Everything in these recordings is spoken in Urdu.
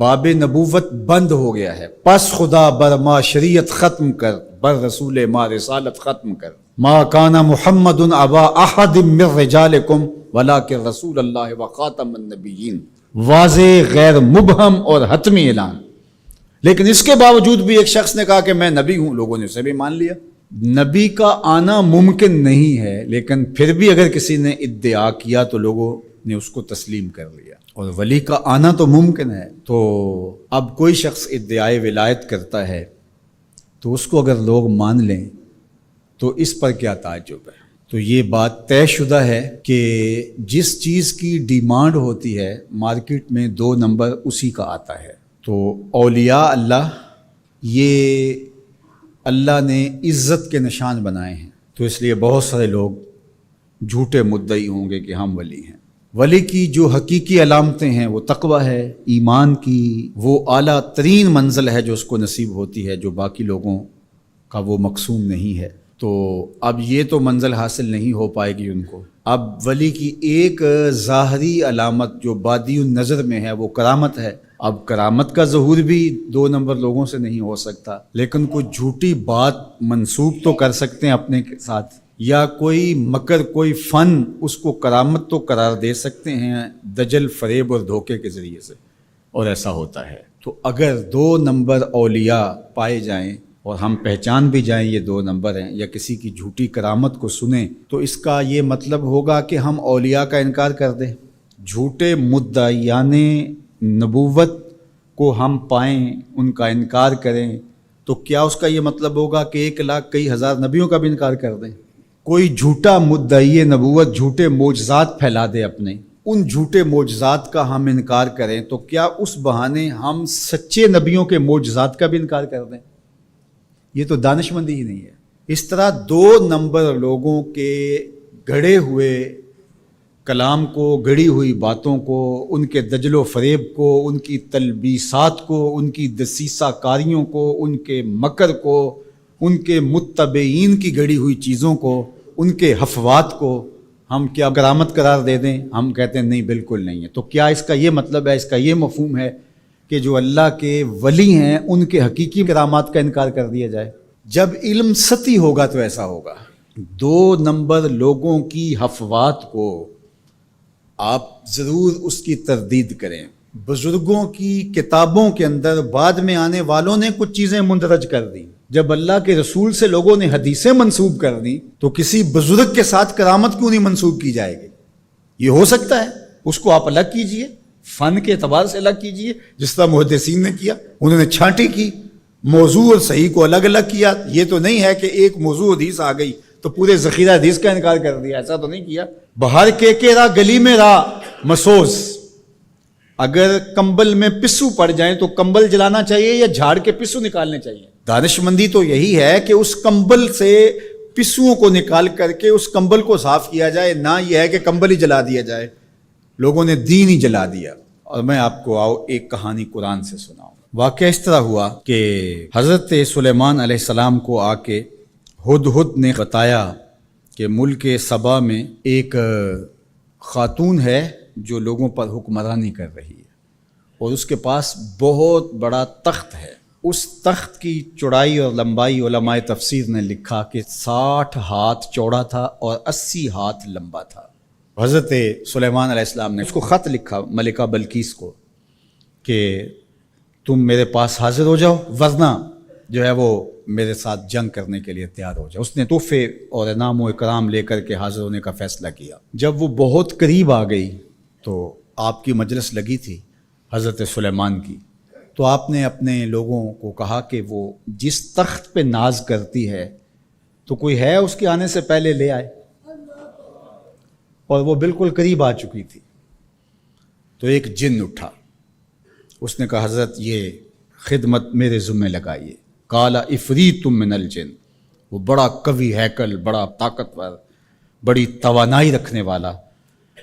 باب نبوت بند ہو گیا ہے، پس خدا بر ما شریعت ختم کر، بر رسول ما رسالت ختم کر۔ ما کان محمد ابا احد من رجالکم ولکن رسول اللہ و خاتم النبیین، واضح غیر مبہم اور حتمی اعلان۔ لیکن اس کے باوجود بھی ایک شخص نے کہا کہ میں نبی ہوں، لوگوں نے اسے بھی مان لیا۔ نبی کا آنا ممکن نہیں ہے، لیکن پھر بھی اگر کسی نے ادعا کیا تو لوگوں نے اس کو تسلیم کر لیا۔ اور ولی کا آنا تو ممکن ہے، تو اب کوئی شخص ادعائے ولایت کرتا ہے تو اس کو اگر لوگ مان لیں تو اس پر کیا تعجب ہے۔ تو یہ بات طے شدہ ہے کہ جس چیز کی ڈیمانڈ ہوتی ہے مارکیٹ میں 2 نمبر اسی کا آتا ہے۔ تو اولیاء اللہ یہ اللہ نے عزت کے نشان بنائے ہیں، تو اس لیے بہت سارے لوگ جھوٹے مدعی ہوں گے کہ ہم ولی ہیں۔ ولی کی جو حقیقی علامتیں ہیں وہ تقویٰ ہے، ایمان کی وہ اعلیٰ ترین منزل ہے جو اس کو نصیب ہوتی ہے، جو باقی لوگوں کا وہ مقسوم نہیں ہے۔ تو اب یہ تو منزل حاصل نہیں ہو پائے گی ان کو۔ اب ولی کی ایک ظاہری علامت جو بادی النظر میں ہے وہ کرامت ہے۔ اب کرامت کا ظہور بھی 2 نمبر لوگوں سے نہیں ہو سکتا، لیکن کوئی جھوٹی بات منسوب تو کر سکتے ہیں اپنے ساتھ، یا کوئی مکر، کوئی فن اس کو کرامت تو قرار دے سکتے ہیں دجل، فریب اور دھوکے کے ذریعے سے، اور ایسا ہوتا ہے۔ تو اگر 2 نمبر اولیاء پائے جائیں اور ہم پہچان بھی جائیں یہ 2 نمبر ہیں، یا کسی کی جھوٹی کرامت کو سنیں، تو اس کا یہ مطلب ہوگا کہ ہم اولیاء کا انکار کر دیں۔ جھوٹے مدعیان نبوت کو ہم پائیں، ان کا انکار کریں، تو کیا اس کا یہ مطلب ہوگا کہ 1 لاکھ کئی ہزار نبیوں کا بھی انکار کر دیں؟ کوئی جھوٹا مدعی نبوت جھوٹے معجزات پھیلا دے اپنے، ان جھوٹے معجزات کا ہم انکار کریں، تو کیا اس بہانے ہم سچے نبیوں کے معجزات کا بھی انکار کر دیں؟ یہ تو دانش مندی ہی نہیں ہے۔ اس طرح 2 نمبر لوگوں کے گڑھے ہوئے کلام کو، گڑی ہوئی باتوں کو، ان کے دجل و فریب کو، ان کی تلبیسات کو، ان کی دسیسہ کاریوں کو، ان کے مکر کو، ان کے متبعین کی گڑی ہوئی چیزوں کو، ان کے حفوات کو ہم کیا کرامت قرار دے دیں؟ ہم کہتے ہیں نہیں، بالکل نہیں ہے۔ تو کیا اس کا یہ مطلب ہے، اس کا یہ مفہوم ہے کہ جو اللہ کے ولی ہیں ان کے حقیقی کرامات کا انکار کر دیا جائے؟ جب علم سطحی ہوگا تو ایسا ہوگا۔ 2 نمبر لوگوں کی حفوات کو آپ ضرور اس کی تردید کریں۔ بزرگوں کی کتابوں کے اندر بعد میں آنے والوں نے کچھ چیزیں مندرج کر دیں۔ جب اللہ کے رسول سے لوگوں نے حدیثیں منسوب کر دیں تو کسی بزرگ کے ساتھ کرامت کیوں نہیں منسوب کی جائے گی؟ یہ ہو سکتا ہے، اس کو آپ الگ کیجئے، فن کے اعتبار سے الگ کیجئے، جس طرح محدثین نے کیا، انہوں نے چھانٹی کی، موضوع اور صحیح کو الگ الگ کیا۔ یہ تو نہیں ہے کہ ایک موضوع حدیث آ گئی تو پورے ذخیرہ حدیث کا انکار کر دیا، ایسا تو نہیں کیا۔ بہر کے راہ گلی میں راہ مسوس، اگر کمبل میں پسو پڑ جائیں تو کمبل جلانا چاہیے یا جھاڑ کے پسو نکالنے چاہیے؟ دانش مندی تو یہی ہے کہ اس کمبل سے پسوؤں کو نکال کر کے اس کمبل کو صاف کیا جائے، نہ یہ ہے کہ کمبل ہی جلا دیا جائے۔ لوگوں نے دین ہی جلا دیا۔ اور میں آپ کو ایک کہانی قرآن سے سناؤں۔ واقعہ اس طرح ہوا کہ حضرت سلیمان علیہ السلام کو آ کے ہدہد نے بتایا کہ ملک سبا میں ایک خاتون ہے جو لوگوں پر حکمرانی کر رہی ہے، اور اس کے پاس بہت بڑا تخت ہے۔ اس تخت کی چوڑائی اور لمبائی علماء تفسیر نے لکھا کہ 60 ہاتھ چوڑا تھا اور 80 ہاتھ لمبا تھا۔ حضرت سلیمان علیہ السلام نے اس کو خط لکھا ملکہ بلقیس کو کہ تم میرے پاس حاضر ہو جاؤ، ورنہ جو ہے وہ میرے ساتھ جنگ کرنے کے لیے تیار ہو جائے۔ اس نے تحفے اور انعام و اکرام لے کر کے حاضر ہونے کا فیصلہ کیا۔ جب وہ بہت قریب آ گئی تو آپ کی مجلس لگی تھی حضرت سلیمان کی، تو آپ نے اپنے لوگوں کو کہا کہ وہ جس تخت پہ ناز کرتی ہے تو کوئی ہے اس کے آنے سے پہلے لے آئے، اور وہ بالکل قریب آ چکی تھی۔ تو ایک جن اٹھا، اس نے کہا حضرت یہ خدمت میرے ذمہ لگائیے۔ قال عفریت من الجن، وہ بڑا قوی ہیکل، بڑا طاقتور، بڑی توانائی رکھنے والا،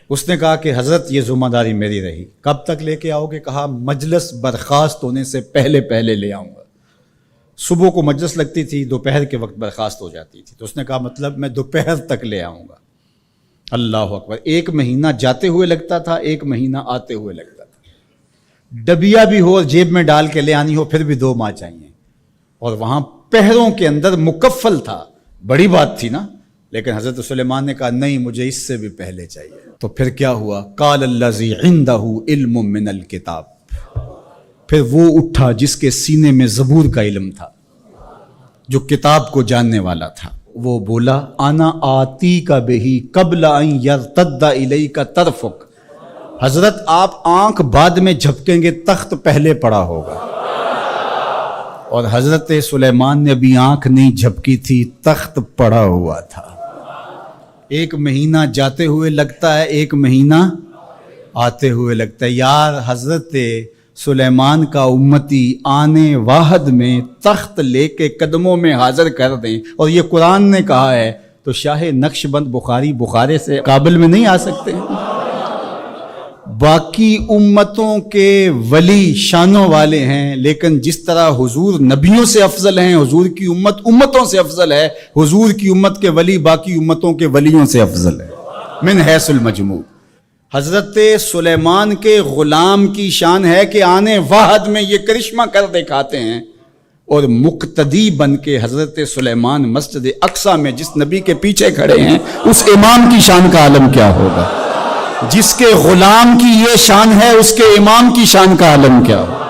اس نے کہا کہ حضرت یہ ذمہ داری میری رہی، کب تک لے کے آؤ گے؟ کہا مجلس برخاست ہونے سے پہلے پہلے لے آؤں گا۔ صبح کو مجلس لگتی تھی، دوپہر کے وقت برخاست ہو جاتی تھی، تو اس نے کہا مطلب میں دوپہر تک لے آؤں گا۔ اللہ اکبر! 1 مہینہ جاتے ہوئے لگتا تھا، 1 مہینہ آتے ہوئے لگتا تھا۔ ڈبیا بھی ہو اور جیب میں ڈال کے لے آنی ہو پھر بھی 2 ماہ چاہیے، اور وہاں پہروں کے اندر مکفل تھا، بڑی بات تھی نا، لیکن حضرت سلیمان نے کہا نہیں مجھے اس سے بھی پہلے چاہیے۔ تو پھر کیا ہوا؟ قال الذی عندہ علم من الکتاب، پھر وہ اٹھا جس کے سینے میں زبور کا علم تھا، جو کتاب کو جاننے والا تھا، وہ بولا انا آتی کا بہی قبل ان یرتد الیک طرفک، حضرت آپ آنکھ بعد میں جھپکیں گے، تخت پہلے پڑا ہوگا۔ اور حضرت سلیمان نے ابھی آنکھ نہیں جھپکی تھی، تخت پڑا ہوا تھا۔ 1 مہینہ جاتے ہوئے لگتا ہے، 1 مہینہ آتے ہوئے لگتا ہے۔ یار حضرت سلیمان کا امتی آنے واحد میں تخت لے کے قدموں میں حاضر کر دیں، اور یہ قرآن نے کہا ہے، تو شاہ نقش بند بخارے سے قابل میں نہیں آ سکتے۔ باقی امتوں کے ولی شانوں والے ہیں، لیکن جس طرح حضور نبیوں سے افضل ہیں، حضور کی امت امتوں سے افضل ہے، حضور کی امت کے ولی باقی امتوں کے ولیوں سے افضل ہے من حیث المجموع۔ حضرت سلیمان کے غلام کی شان ہے کہ آنے واحد میں یہ کرشمہ کر دکھاتے ہیں، اور مقتدی بن کے حضرت سلیمان مسجد اقصی میں جس نبی کے پیچھے کھڑے ہیں، اس امام کی شان کا عالم کیا ہوگا؟ جس کے غلام کی یہ شان ہے، اس کے امام کی شان کا عالم کیا ہوگا؟